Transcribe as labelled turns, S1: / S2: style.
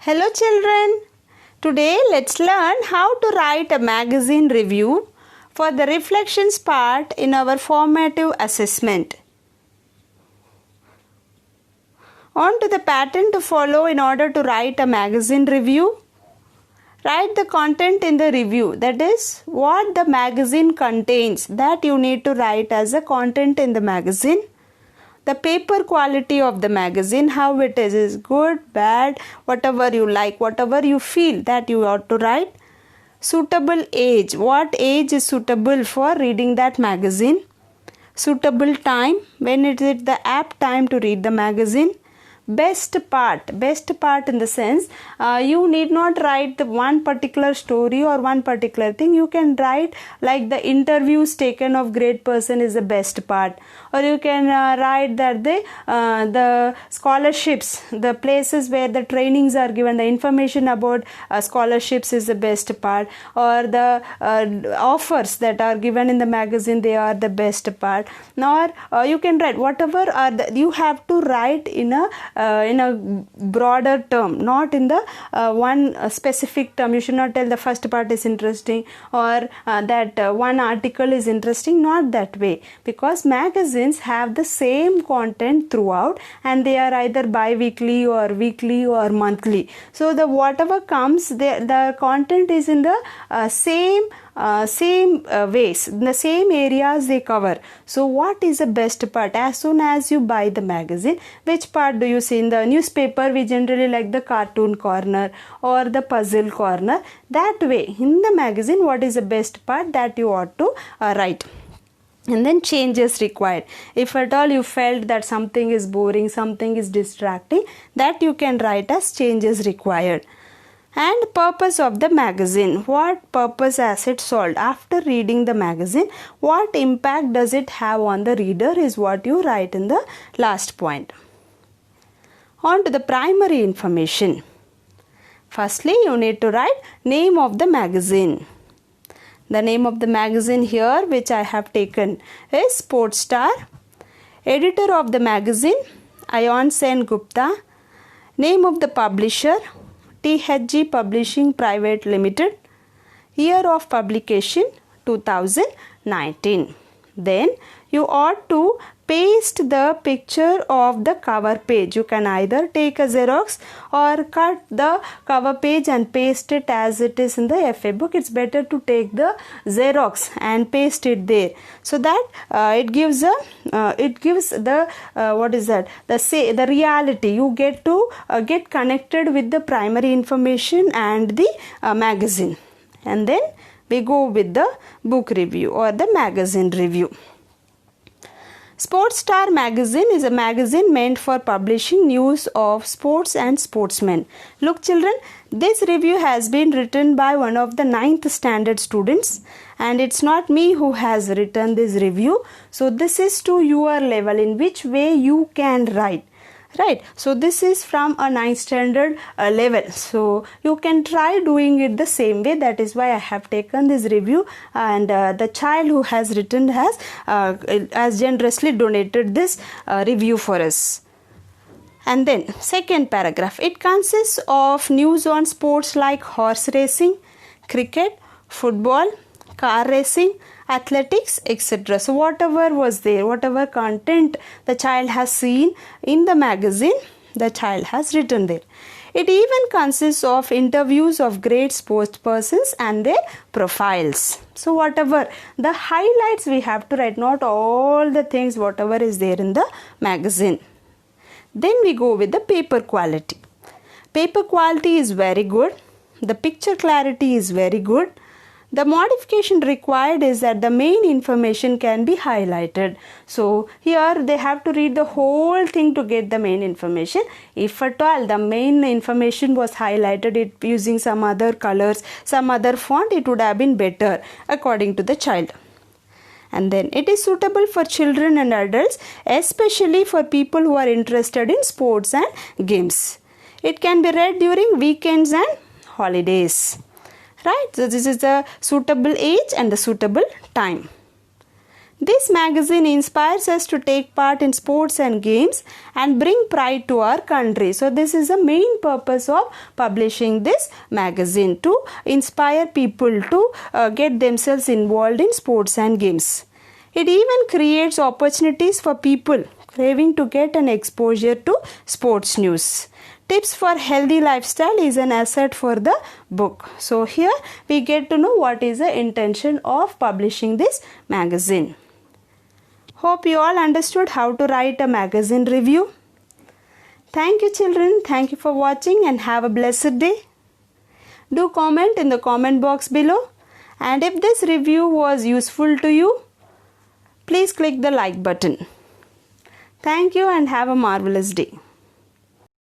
S1: Hello children, today let's learn how to write a magazine review for the reflections part in our formative assessment. On to the pattern to follow in order to write a magazine review. Write the content in the review, that is what the magazine contains, that you need to write as a content in the magazine. The paper quality of the magazine, how it is good, bad, whatever you like, whatever you feel, that you ought to write. Suitable age, what age is suitable for reading that magazine. Suitable time, when is it the apt time to read the magazine. Best part in the sense you need not write the one particular story or one particular thing. You can write like the interviews taken of great person is the best part, or you can write that the scholarships, the places where the trainings are given, the information about scholarships is the best part, or the offers that are given in the magazine, they are the best part. Or you can write whatever are you have to write in a broader term, not in the one specific term. You should not tell the first part is interesting or that one article is interesting, not that way, because magazines have the same content throughout and they are either bi-weekly or weekly or monthly. So the whatever comes, the content is in the same ways, in the same areas they cover. So what is the best part? As soon as you buy the magazine, which part do you see? In the newspaper we generally like the cartoon corner or the puzzle corner. That way in the magazine, what is the best part, that you ought to write. And then changes required. If at all you felt that something is boring, something is distracting, that you can write as changes required. And purpose of the magazine. What purpose has it solved? After reading the magazine, what impact does it have on the reader is what you write in the last point. On to the primary information. Firstly, you need to write name of the magazine. The name of the magazine here, which I have taken, is Sports Star. Editor of the magazine, Ayan Sen Gupta. Name of the publisher, THG Publishing Private Limited. Year of publication 2019. Then you ought to paste the picture of the cover page. You can either take a Xerox or cut the cover page and paste it as it is in the FA book. It's better to take the Xerox and paste it there, so that it gives the what is that, the reality. You get to get connected with the primary information and the magazine. And then we go with the book review or the magazine review. Sports Star magazine is a magazine meant for publishing news of sports and sportsmen. Look children, this review has been written by one of the 9th standard students, and it's not me who has written this review. So this is to your level, in which way you can write. Right, so this is from a 9th standard level, so you can try doing it the same way. That is why I have taken this review, and the child who has written has generously donated this review for us. And then second paragraph, it consists of news on sports like horse racing, cricket, football, car racing, athletics, etc. So whatever was there, whatever content the child has seen in the magazine, the child has written there. It even consists of interviews of great sports persons and their profiles. So whatever the highlights we have to write, not all the things whatever is there in the magazine. Then we go with the paper quality. Paper quality is very good. The picture clarity is very good. The modification required is that the main information can be highlighted. So here they have to read the whole thing to get the main information. If at all the main information was highlighted it using some other colors, some other font, it would have been better according to the child. And then it is suitable for children and adults, especially for people who are interested in sports and games. It can be read during weekends and holidays. Right, so this is the suitable age and the suitable time. This magazine inspires us to take part in sports and games and bring pride to our country. So this is the main purpose of publishing this magazine, to inspire people to get themselves involved in sports and games. It even creates opportunities for people craving to get an exposure to sports news. Tips for healthy lifestyle is an asset for the book. So here we get to know what is the intention of publishing this magazine. Hope you all understood how to write a magazine review. Thank you children. Thank you for watching and have a blessed day. Do comment in the comment box below, and if this review was useful to you, please click the like button. Thank you and have a marvelous day.